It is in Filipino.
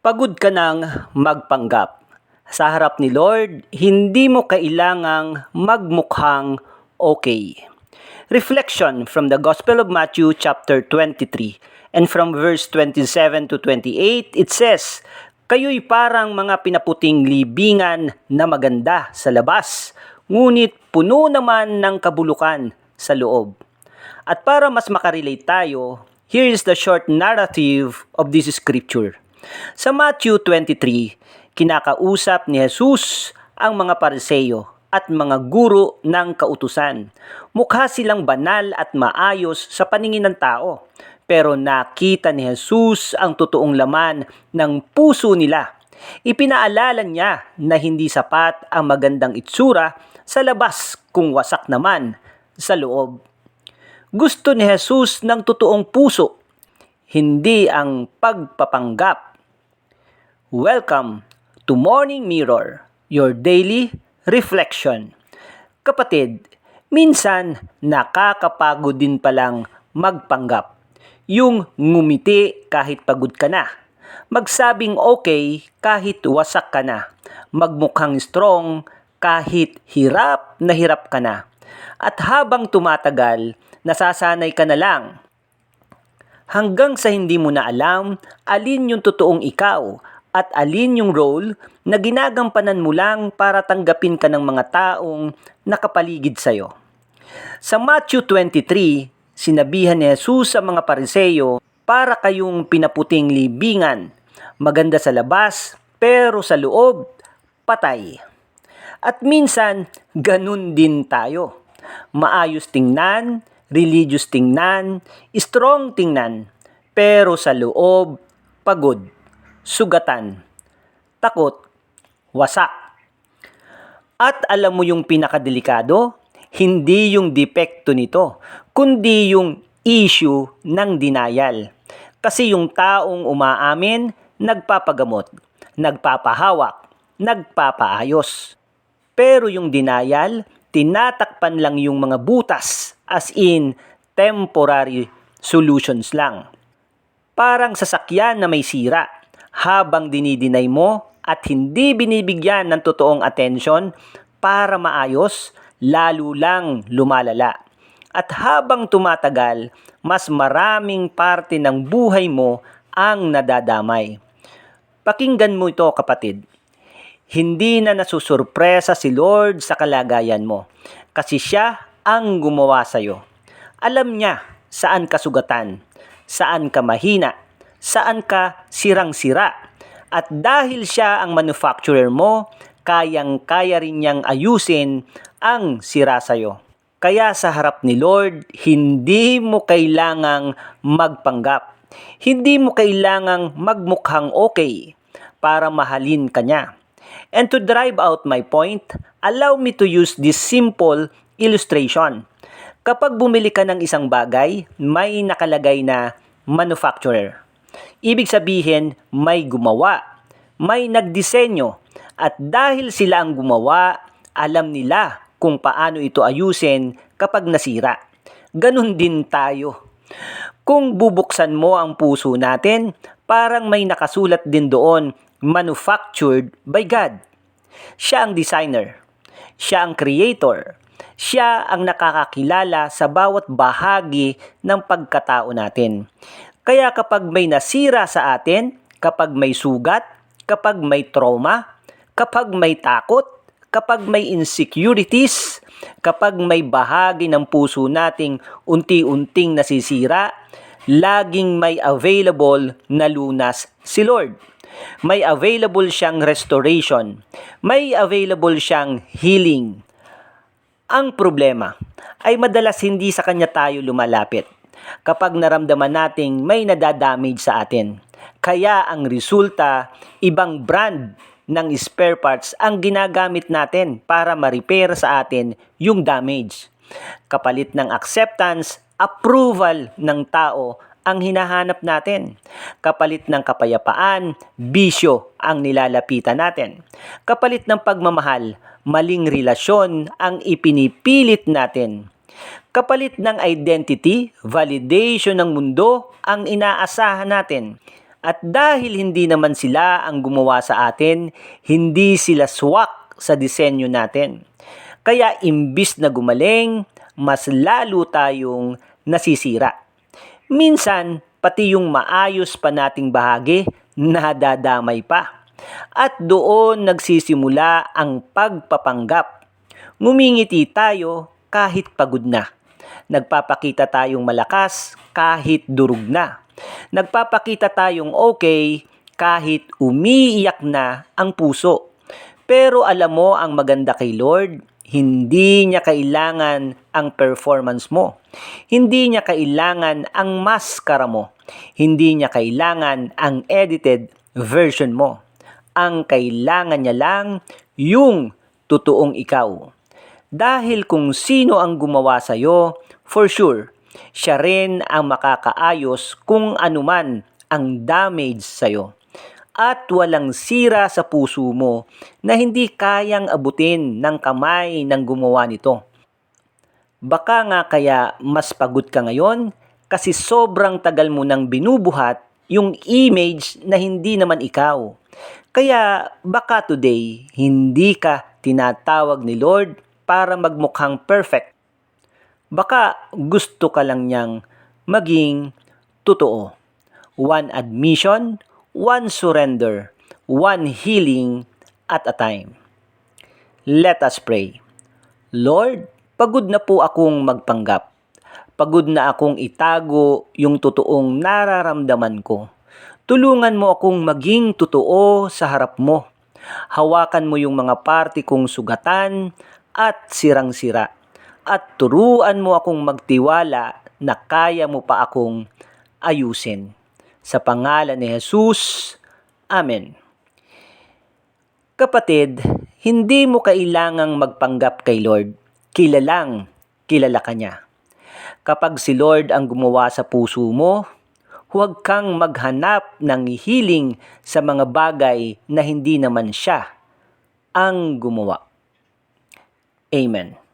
Pagod ka ng magpanggap. Sa harap ni Lord, hindi mo kailangang magmukhang okay. Reflection from the Gospel of Matthew chapter 23 and from verse 27 to 28, it says, "Kayo'y parang mga pinaputing libingan na maganda sa labas, ngunit puno naman ng kabulukan sa loob." At para mas makarelate tayo, here is the short narrative of this scripture. Sa Matthew 23, kinakausap ni Jesus ang mga Pariseo at mga guro ng kautusan. Mukha silang banal at maayos sa paningin ng tao, pero nakita ni Jesus ang totoong laman ng puso nila. Ipinaalala niya na hindi sapat ang magandang itsura sa labas kung wasak naman sa loob. Gusto ni Jesus ng totoong puso, hindi ang pagpapanggap. Welcome to Morning Mirror, your daily reflection. Kapatid, minsan nakakapagod din palang magpanggap. Yung ngumiti kahit pagod ka na. Magsabing okay kahit wasak ka na. Magmukhang strong kahit hirap ka na. At habang tumatagal, nasasanay ka na lang. Hanggang sa hindi mo na alam alin yung totoong ikaw at alin yung role na ginagampanan mo lang para tanggapin ka ng mga taong nakapaligid sa'yo. Sa Matthew 23, sinabihan ni Jesus sa mga Pariseo, "Para kayong pinaputing libingan, maganda sa labas, pero sa loob, patay." At minsan, ganun din tayo. Maayos tingnan, religious tingnan, strong tingnan, pero sa loob, pagod, sugatan, takot, wasak. At alam mo yung pinakadelikado? Hindi yung depekto nito, kundi yung issue ng denial. Kasi yung taong umaamin, nagpapagamot, nagpapahawak, nagpapaayos. Pero yung denial, tinatakpan lang yung mga butas, as in temporary solutions lang. Parang sasakyan na may sira, habang dinidinay mo at hindi binibigyan ng totoong atensyon para maayos, lalo lang lumalala. At habang tumatagal, mas maraming parte ng buhay mo ang nadadamay. Pakinggan mo ito, kapatid. Hindi na nasusurpresa si Lord sa kalagayan mo kasi siya ang gumawa sa'yo. Alam niya saan ka sugatan, saan ka mahina, saan ka sirang-sira. At dahil siya ang manufacturer mo, kayang-kaya rin niyang ayusin ang sira sa'yo. Kaya sa harap ni Lord, hindi mo kailangang magpanggap. Hindi mo kailangang magmukhang okay para mahalin ka niya. And to drive out my point, allow me to use this simple illustration. Kapag bumili ka ng isang bagay, may nakalagay na manufacturer. Ibig sabihin, may gumawa, may nagdisenyo, at dahil sila ang gumawa, alam nila kung paano ito ayusin kapag nasira. Ganun din tayo. Kung bubuksan mo ang puso natin, parang may nakasulat din doon, manufactured by God. Siya ang designer. Siya ang creator. Siya ang nakakakilala sa bawat bahagi ng pagkatao natin. Kaya kapag may nasira sa atin, kapag may sugat, kapag may trauma, kapag may takot, kapag may insecurities, kapag may bahagi ng puso nating unti-unting nasisira, laging may available na lunas si Lord. May available siyang restoration. May available siyang healing. Ang problema ay madalas hindi sa kanya tayo lumalapit kapag naramdaman nating may nadadamage sa atin. Kaya ang resulta, ibang brand ng spare parts ang ginagamit natin para ma-repair sa atin yung damage. Kapalit ng acceptance, approval ng tao ang hinahanap natin. Kapalit ng kapayapaan, bisyo ang nilalapitan natin. Kapalit ng pagmamahal, maling relasyon ang ipinipilit natin. Kapalit ng identity, validation ng mundo ang inaasahan natin. At dahil hindi naman sila ang gumawa sa atin, hindi sila swak sa disenyo natin. Kaya imbis na gumaling, mas lalo tayong nasisira. Minsan, pati yung maayos pa nating bahagi, nadadamay pa. At doon nagsisimula ang pagpapanggap. Ngumingiti tayo kahit pagod na. Nagpapakita tayong malakas kahit durug na. Nagpapakita tayong okay kahit umiiyak na ang puso. Pero alam mo ang maganda kay Lord, hindi niya kailangan ang performance mo. Hindi niya kailangan ang maskara mo. Hindi niya kailangan ang edited version mo. Ang kailangan niya lang yung totoong ikaw. Dahil kung sino ang gumawa sa'yo, for sure, siya rin ang makakaayos kung anuman ang damage sa'yo. At walang sira sa puso mo na hindi kayang abutin ng kamay ng gumawa nito. Baka nga kaya mas pagod ka ngayon kasi sobrang tagal mo nang binubuhat yung image na hindi naman ikaw. Kaya baka today hindi ka tinatawag ni Lord para magmukhang perfect. Baka gusto ka lang niyang maging totoo. One admission, one surrender, one healing at a time. Let us pray. Lord, pagod na po akong magpanggap. Pagod na akong itago yung totoong nararamdaman ko. Tulungan mo akong maging totoo sa harap mo. Hawakan mo yung mga parte kong sugatan at sirang-sira. At turuan mo akong magtiwala na kaya mo pa akong ayusin. Sa pangalan ni Jesus, Amen. Kapatid, hindi mo kailangang magpanggap kay Lord. Kilala ka niya. Kapag si Lord ang gumawa sa puso mo, huwag kang maghanap ng healing sa mga bagay na hindi naman siya ang gumawa. Amen.